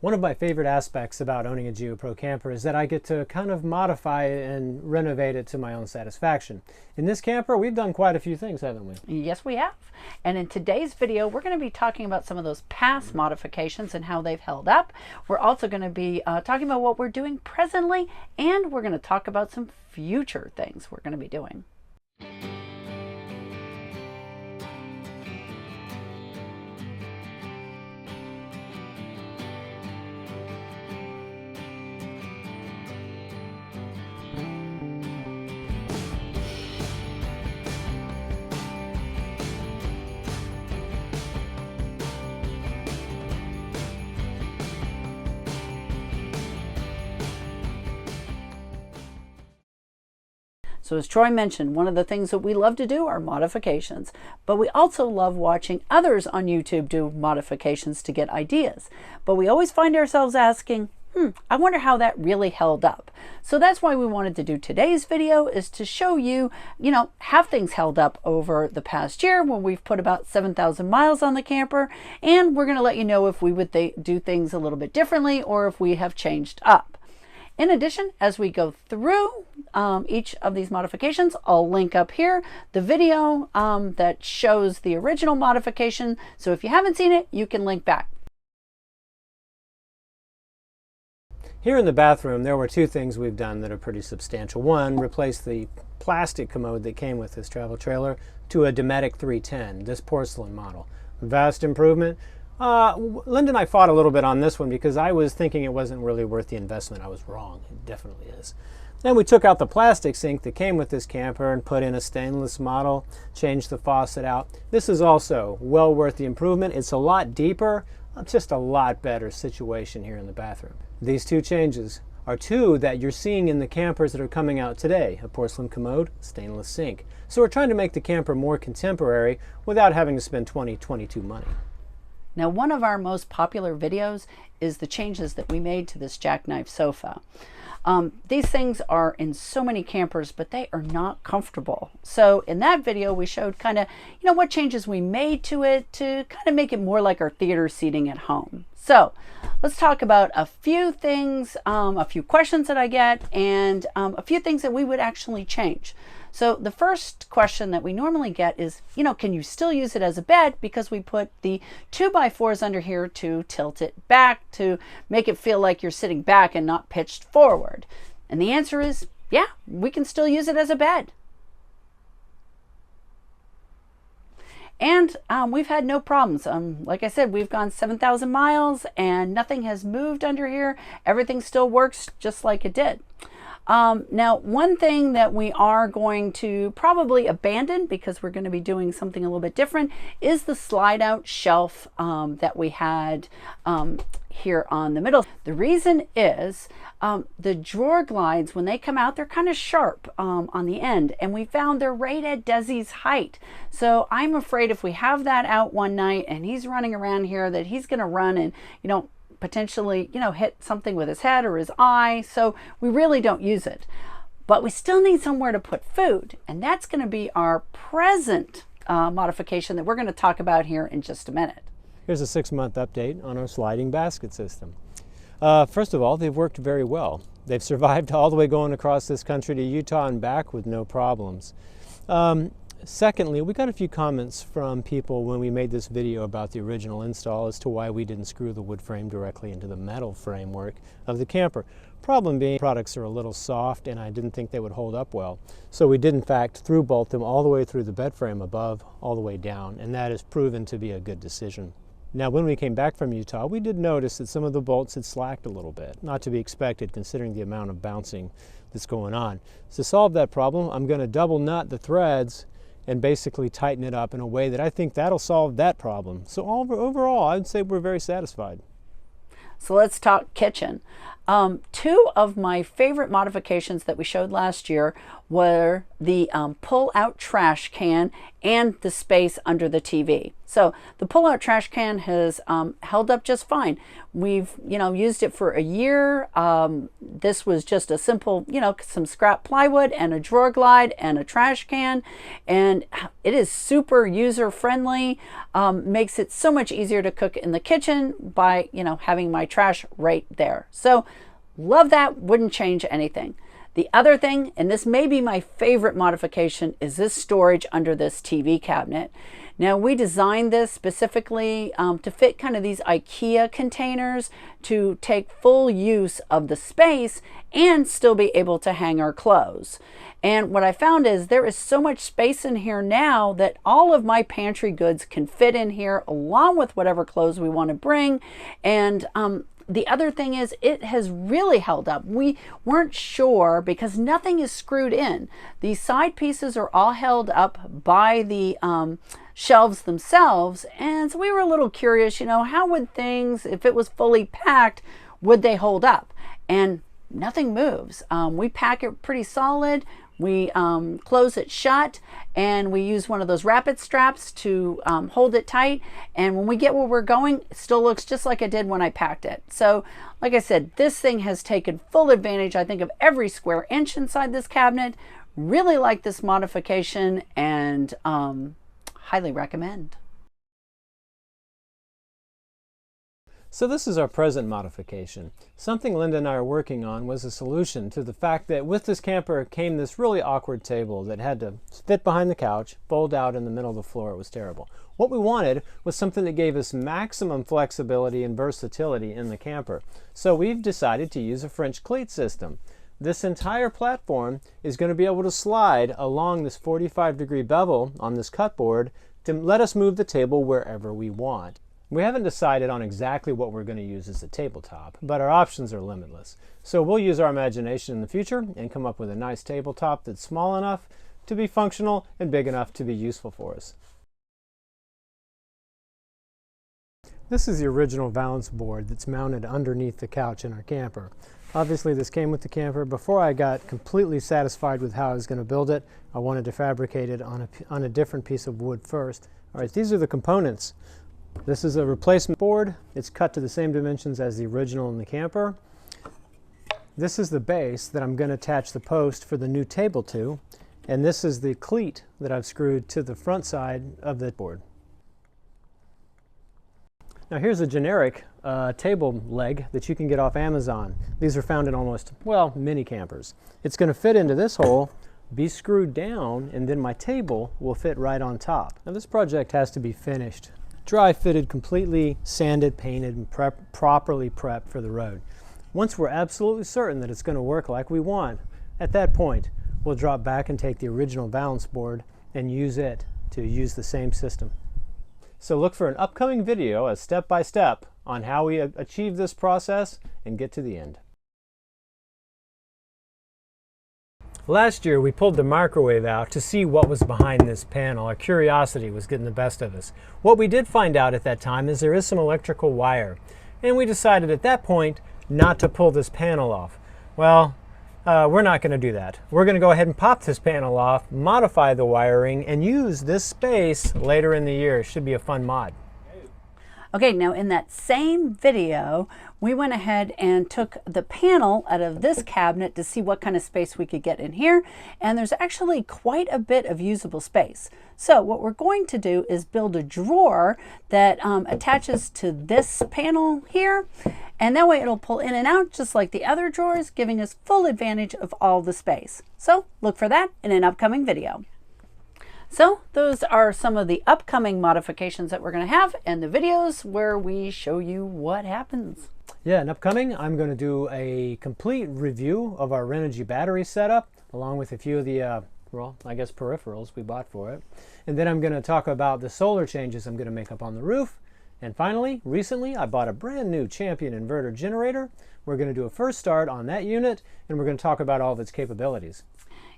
One of my favorite aspects about owning a GeoPro camper is that I get to kind of modify it and renovate it to my own satisfaction. In this camper, we've done quite a few things, haven't we? Yes, we have. And in today's video, we're going to be talking about some of those past modifications and how they've held up. We're also going to be talking about what we're doing presently, and we're going to talk about some future things we're going to be doing. So as Troy mentioned, one of the things that we love to do are modifications, but we also love watching others on YouTube do modifications to get ideas. But we always find ourselves asking, I wonder how that really held up. So that's why we wanted to do today's video, is to show you, have things held up over the past year when we've put about 7,000 miles on the camper, and we're going to let you know if we would do things a little bit differently or if we have changed up. In addition, as we go through each of these modifications, I'll link up here the video that shows the original modification. So if you haven't seen it, you can link back. Here in the bathroom, there were two things we've done that are pretty substantial. One, replace the plastic commode that came with this travel trailer to a Dometic 310, this porcelain model. Vast improvement. Linda and I fought a little bit on this one because I was thinking it wasn't really worth the investment. I was wrong. It definitely is. Then we took out the plastic sink that came with this camper and put in a stainless model, changed the faucet out. This is also well worth the improvement. It's a lot deeper, just a lot better situation here in the bathroom. These two changes are two that you're seeing in the campers that are coming out today: a porcelain commode, stainless sink. So we're trying to make the camper more contemporary without having to spend $22 money. Now, one of our most popular videos is the changes that we made to this Jackknife sofa. These things are in so many campers, but they are not comfortable. So in that video, we showed kind of, what changes we made to it to kind of make it more like our theater seating at home. So let's talk about a few things, a few questions that I get, and a few things that we would actually change. So the first question that we normally get is, can you still use it as a bed? Because we put the 2x4s under here to tilt it back, to make it feel like you're sitting back and not pitched forward. And the answer is, yeah, we can still use it as a bed. And we've had no problems. Like I said, we've gone 7,000 miles and nothing has moved under here. Everything still works just like it did. Now, one thing that we are going to probably abandon, because we're going to be doing something a little bit different, is the slide out shelf that we had here on the middle. The reason is the drawer glides, when they come out, they're kind of sharp on the end, and we found they're right at Desi's height. So I'm afraid if we have that out one night and he's running around here, that he's going to run and, potentially, hit something with his head or his eye. So we really don't use it. But we still need somewhere to put food, and that's going to be our present modification that we're going to talk about here in just a minute. Here's a 6-month update on our sliding basket system. First of all, they've worked very well. They've survived all the way going across this country to Utah and back with no problems. Secondly, we got a few comments from people when we made this video about the original install as to why we didn't screw the wood frame directly into the metal framework of the camper. Problem being, products are a little soft and I didn't think they would hold up well. So we did in fact through bolt them all the way through the bed frame above, all the way down, and that has proven to be a good decision. Now, when we came back from Utah, we did notice that some of the bolts had slacked a little bit, not to be expected considering the amount of bouncing that's going on. So to solve that problem, I'm going to double nut the threads and basically tighten it up in a way that I think that'll solve that problem. So overall, I'd say we're very satisfied. So let's talk kitchen. Two of my favorite modifications that we showed last year were the pull-out trash can and the space under the TV. So the pull-out trash can has held up just fine. We've, used it for a year. This was just a simple, some scrap plywood and a drawer glide and a trash can, and it is super user-friendly. Makes it so much easier to cook in the kitchen by, having my trash right there. So love that, wouldn't change anything. The other thing, and this may be my favorite modification, is this storage under this TV cabinet. Now, we designed this specifically to fit kind of these IKEA containers to take full use of the space and still be able to hang our clothes. And what I found is there is so much space in here now that all of my pantry goods can fit in here along with whatever clothes we want to bring. And the other thing is it has really held up. We weren't sure because nothing is screwed in. These side pieces are all held up by the shelves themselves. And so we were a little curious, how would things, if it was fully packed, would they hold up? And nothing moves. We pack it pretty solid. We close it shut, and we use one of those rapid straps to hold it tight. And when we get where we're going, it still looks just like it did when I packed it. So like I said, this thing has taken full advantage, I think, of every square inch inside this cabinet. Really like this modification, and highly recommend. So this is our present modification. Something Linda and I are working on was a solution to the fact that with this camper came this really awkward table that had to fit behind the couch, fold out in the middle of the floor. It was terrible. What we wanted was something that gave us maximum flexibility and versatility in the camper. So we've decided to use a French cleat system. This entire platform is going to be able to slide along this 45-degree bevel on this cut board to let us move the table wherever we want. We haven't decided on exactly what we're going to use as a tabletop, but our options are limitless. So we'll use our imagination in the future and come up with a nice tabletop that's small enough to be functional and big enough to be useful for us. This is the original valance board that's mounted underneath the couch in our camper. Obviously this came with the camper. Before I got completely satisfied with how I was going to build it, I wanted to fabricate it on a different piece of wood first. All right, these are the components. This is a replacement board. It's cut to the same dimensions as the original in the camper. This is the base that I'm going to attach the post for the new table to, and this is the cleat that I've screwed to the front side of the board. Now here's a generic table leg that you can get off Amazon. These are found in almost, mini campers. It's going to fit into this hole, be screwed down, and then my table will fit right on top. Now this project has to be finished. Dry fitted, completely sanded, painted, and properly prepped for the road. Once we're absolutely certain that it's going to work like we want, at that point, we'll drop back and take the original valance board and use it to use the same system. So look for an upcoming video, a step-by-step, on how we achieve this process and get to the end. Last year we pulled the microwave out to see what was behind this panel. Our curiosity was getting the best of us. What we did find out at that time is there is some electrical wire, and we decided at that point not to pull this panel off. Well, we're not going to do that. We're going to go ahead and pop this panel off, modify the wiring, and use this space later in the year. It should be a fun mod. Okay, now in that same video, we went ahead and took the panel out of this cabinet to see what kind of space we could get in here. And there's actually quite a bit of usable space. So what we're going to do is build a drawer that attaches to this panel here. And that way it'll pull in and out just like the other drawers, giving us full advantage of all the space. So look for that in an upcoming video. So those are some of the upcoming modifications that we're going to have and the videos where we show you what happens. Yeah, and upcoming, I'm going to do a complete review of our Renogy battery setup, along with a few of the, peripherals we bought for it. And then I'm going to talk about the solar changes I'm going to make up on the roof. And finally, recently, I bought a brand new Champion inverter generator. We're going to do a first start on that unit, and we're going to talk about all of its capabilities.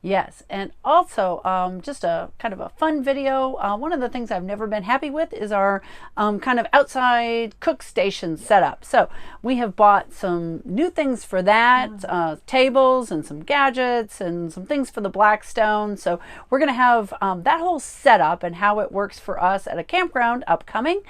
Yes, and also just a kind of a fun video. One of the things I've never been happy with is our kind of outside cook station setup. So we have bought some new things for that, tables and some gadgets and some things for the Blackstone. So we're going to have that whole setup and how it works for us at a campground upcoming.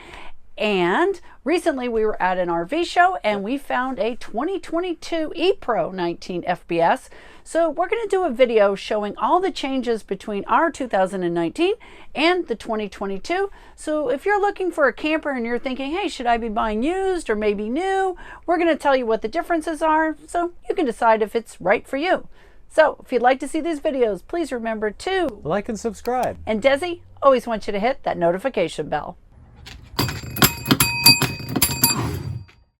And recently we were at an RV show and we found a 2022 ePro 19 FPS. So we're going to do a video showing all the changes between our 2019 and the 2022. So if you're looking for a camper and you're thinking, hey, should I be buying used or maybe new? We're going to tell you what the differences are so you can decide if it's right for you. So if you'd like to see these videos, please remember to Like and subscribe. And Desi, always want you to hit that notification bell.